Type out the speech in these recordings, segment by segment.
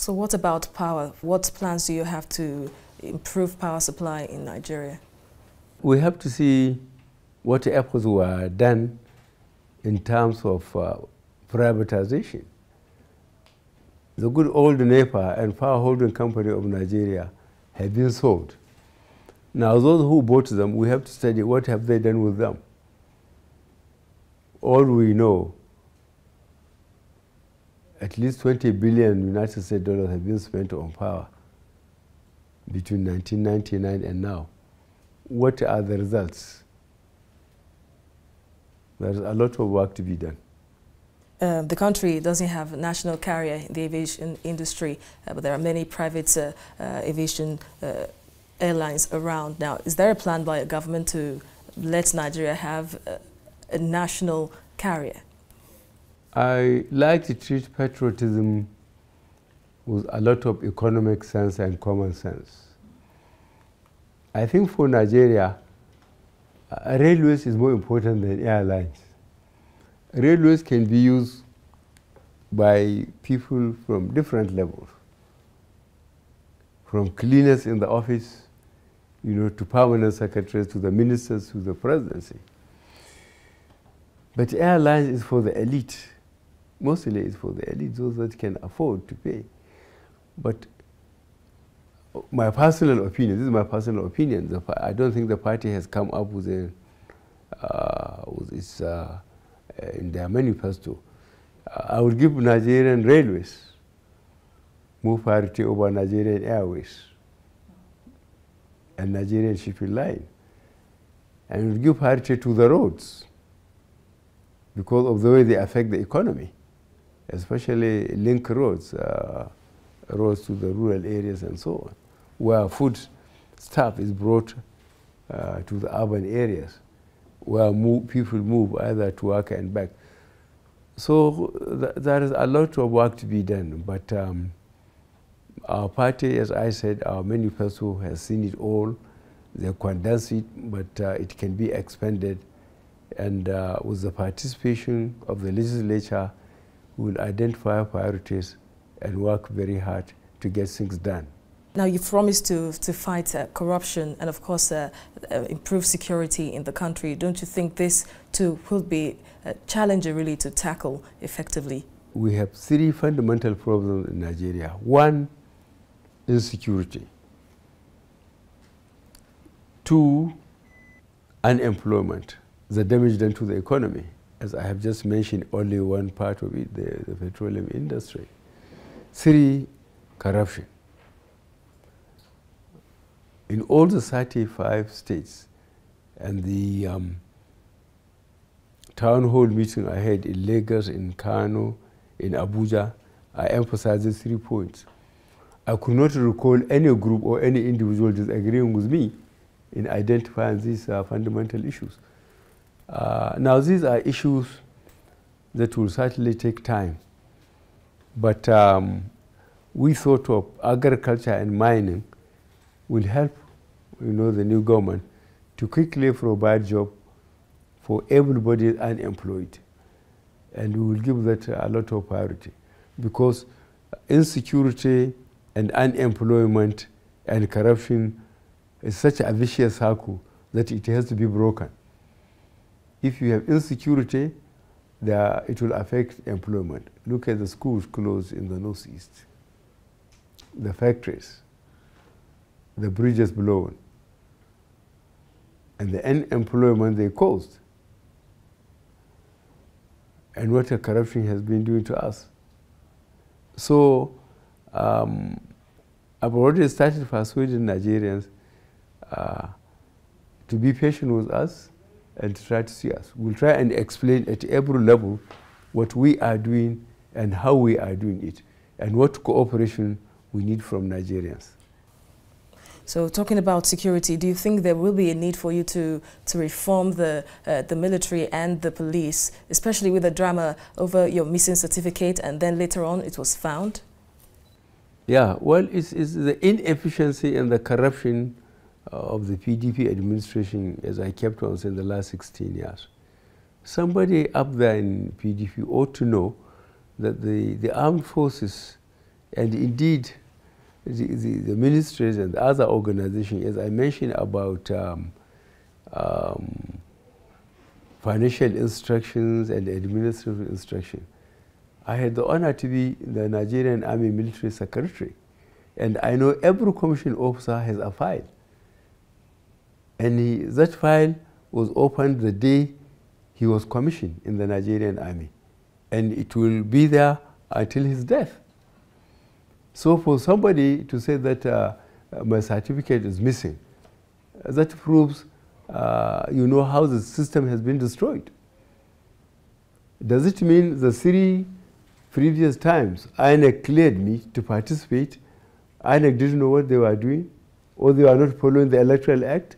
So what about power? What plans do you have to improve power supply in Nigeria? We have to see what efforts were done in terms of privatization. The good old NEPA and Power Holding Company of Nigeria have been sold. Now those who bought them, we have to study what have they done with them. All we know, at least 20 billion United States dollars have been spent on power between 1999 and now. What are the results? There's a lot of work to be done. The country doesn't have a national carrier in the aviation industry, but there are many private aviation airlines around now. Is there a plan by a government to let Nigeria have a national carrier? I like to treat patriotism with a lot of economic sense and common sense. I think for Nigeria, railways is more important than airlines. Railways can be used by people from different levels, from cleaners in the office, to permanent secretaries, to the ministers, to the presidency. But airlines is for the elite. Mostly it's for the elite, those that can afford to pay. But my personal opinion, this is my personal opinion, I don't think the party has come up with its in their manifesto. I would give Nigerian railways more priority over Nigerian Airways and Nigerian shipping line. And would give priority to the roads because of the way they affect the economy, especially link roads, roads to the rural areas and so on, where food stuff is brought to the urban areas, where people move either to work and back. So there is a lot of work to be done, but our party, as I said, our manifesto has seen it all. They condense it, but it can be expanded. And with the participation of the legislature, we will identify priorities and work very hard to get things done. Now, you've promised to fight corruption and, of course, improve security in the country. Don't you think this, too, will be a challenge really to tackle effectively? We have three fundamental problems in Nigeria. One, insecurity. Two, unemployment, the damage done to the economy. As I have just mentioned, only one part of it, the petroleum industry. Three, corruption. In all the 35 states and the town hall meeting I had in Lagos, in Kano, in Abuja, I emphasized these 3 points. I could not recall any group or any individual disagreeing with me in identifying these fundamental issues. Now, these are issues that will certainly take time, but we thought of agriculture and mining will help, the new government to quickly provide job for everybody unemployed. And we will give that a lot of priority because insecurity and unemployment and corruption is such a vicious cycle that it has to be broken. If you have insecurity, it will affect employment. Look at the schools closed in the Northeast, the factories, the bridges blown, and the unemployment they caused, and what the corruption has been doing to us. So I've already started persuading Nigerians to be patient with us and to try to see us. We'll try and explain at every level what we are doing and how we are doing it, and what cooperation we need from Nigerians. So talking about security, do you think there will be a need for you to reform the military and the police, especially with the drama over your missing certificate and then later on it was found? Yeah, well, it's the inefficiency and the corruption of the PDP administration, as I kept on saying, the last 16 years. Somebody up there in PDP ought to know that the armed forces And indeed, the ministries and other organizations, as I mentioned about financial instructions and administrative instruction, I had the honor to be the Nigerian Army Military Secretary. And I know every commissioned officer has a file. And that file was opened the day he was commissioned in the Nigerian Army. And it will be there until his death. So for somebody to say that my certificate is missing, that proves you know how the system has been destroyed. Does it mean the 3 previous times INEC cleared me to participate, INEC didn't know what they were doing, or they were not following the Electoral Act?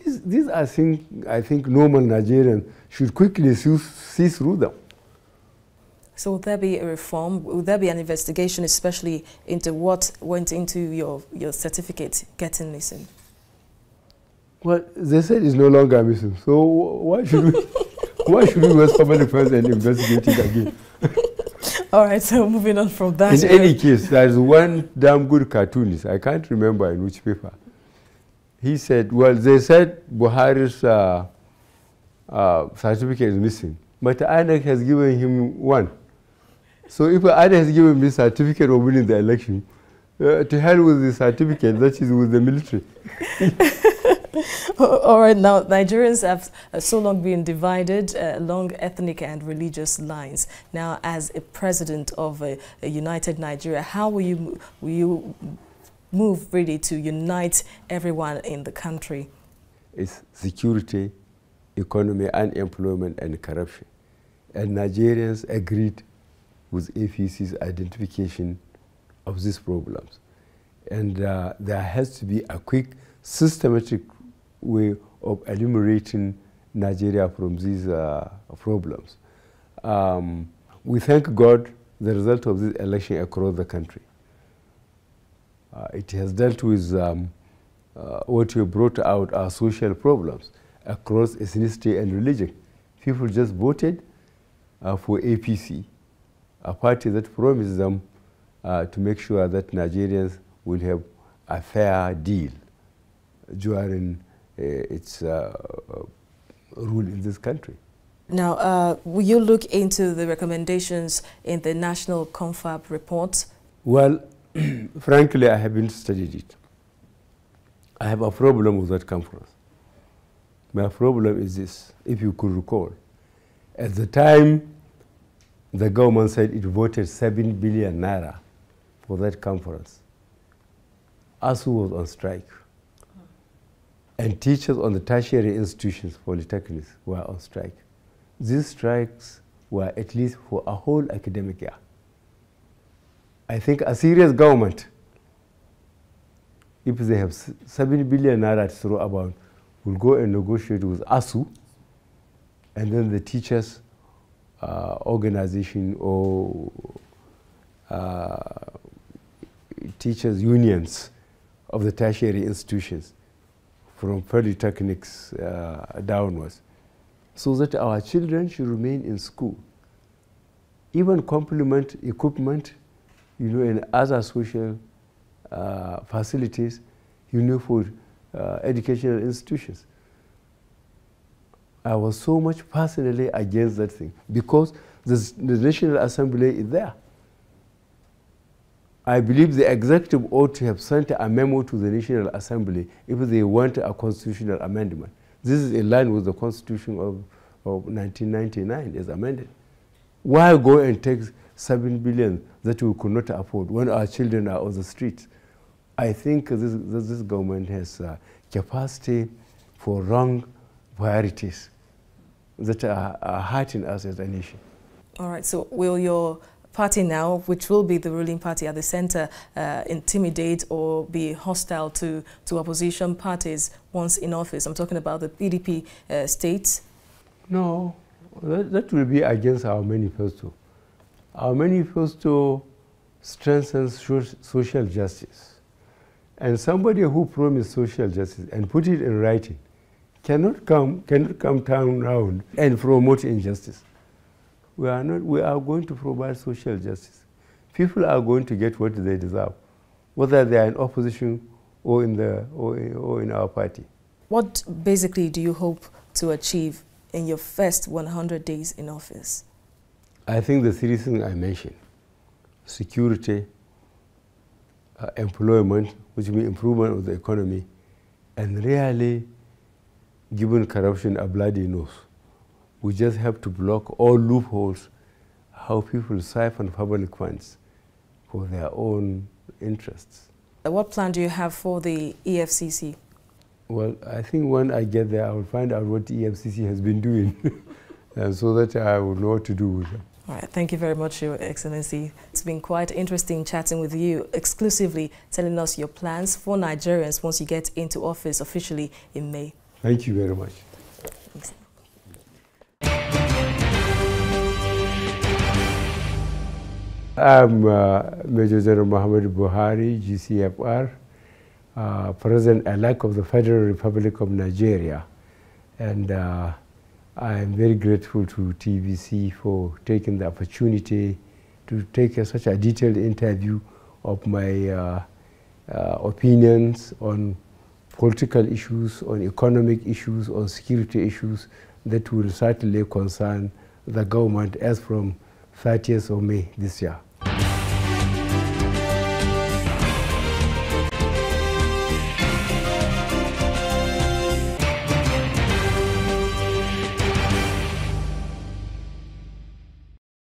These are things I think normal Nigerians should quickly see through them. So would there be a reform? Would there be an investigation, especially into what went into your certificate getting missing? Well, they said it's no longer missing. So why should we waste public funds and investigate it again? All right, so moving on from that. In any case, there's one damn good cartoonist. I can't remember in which paper. He said, well, they said Buhari's certificate is missing, but INEC has given him one. So if INEC has given me certificate of winning the election, to hell with the certificate, that is with the military. All right, now Nigerians have so long been divided along ethnic and religious lines. Now, as a president of a united Nigeria, how will you move really to unite everyone in the country? It's security, economy, unemployment, and corruption. And Nigerians agreed with APC's identification of these problems. And there has to be a quick, systematic way of eliminating Nigeria from these problems. We thank God the result of this election across the country. It has dealt with what you brought out are social problems across ethnicity and religion. People just voted for APC, a party that promised them to make sure that Nigerians will have a fair deal during its rule in this country. Now, will you look into the recommendations in the National Confab report? Well, frankly, I haven't studied it. I have a problem with that conference. My problem is this, if you could recall. At the time, the government said it voted 7 billion naira for that conference. ASU was on strike. And teachers on the tertiary institutions, polytechnics, were on strike. These strikes were at least for a whole academic year. I think a serious government, if they have 7 billion naira to throw about, will go and negotiate with ASU, and then the teachers' organization or teachers' unions of the tertiary institutions from polytechnics downwards, so that our children should remain in school. Even complement equipment, you know, and other social facilities, you know, for educational institutions. I was so much personally against that thing because the National Assembly is there. I believe the executive ought to have sent a memo to the National Assembly if they want a constitutional amendment. This is in line with the Constitution of 1999 as amended. Why go and take 7 billion that we could not afford when our children are on the streets? I think this government has capacity for wrong priorities that are hurting us as a nation. All right, so will your party now, which will be the ruling party at the center, intimidate or be hostile to opposition parties once in office? I'm talking about the PDP states. No, that will be against our manifesto. Our manifesto strengthens social justice. And somebody who promised social justice and put it in writing cannot come down round and promote injustice. We are going to provide social justice. people are going to get what they deserve, whether they are in opposition or in our party. What basically do you hope to achieve in your first 100 days in office? I think the three things I mentioned: security, employment, which means improvement of the economy, and really giving corruption a bloody nose. We just have to block all loopholes, how people siphon public funds for their own interests. What plan do you have for the EFCC? Well, I think when I get there, I will find out what the EFCC has been doing, and so that I will know what to do with them. All right, thank you very much, Your Excellency. It's been quite interesting chatting with you, exclusively telling us your plans for Nigerians once you get into office officially in May. Thank you very much. Thanks. I'm Major General Muhammadu Buhari, GCFR, President-elect of the Federal Republic of Nigeria. And I am very grateful to TVC for taking the opportunity to take such a detailed interview of my opinions on political issues, on economic issues, on security issues that will certainly concern the government as from 30th of May this year.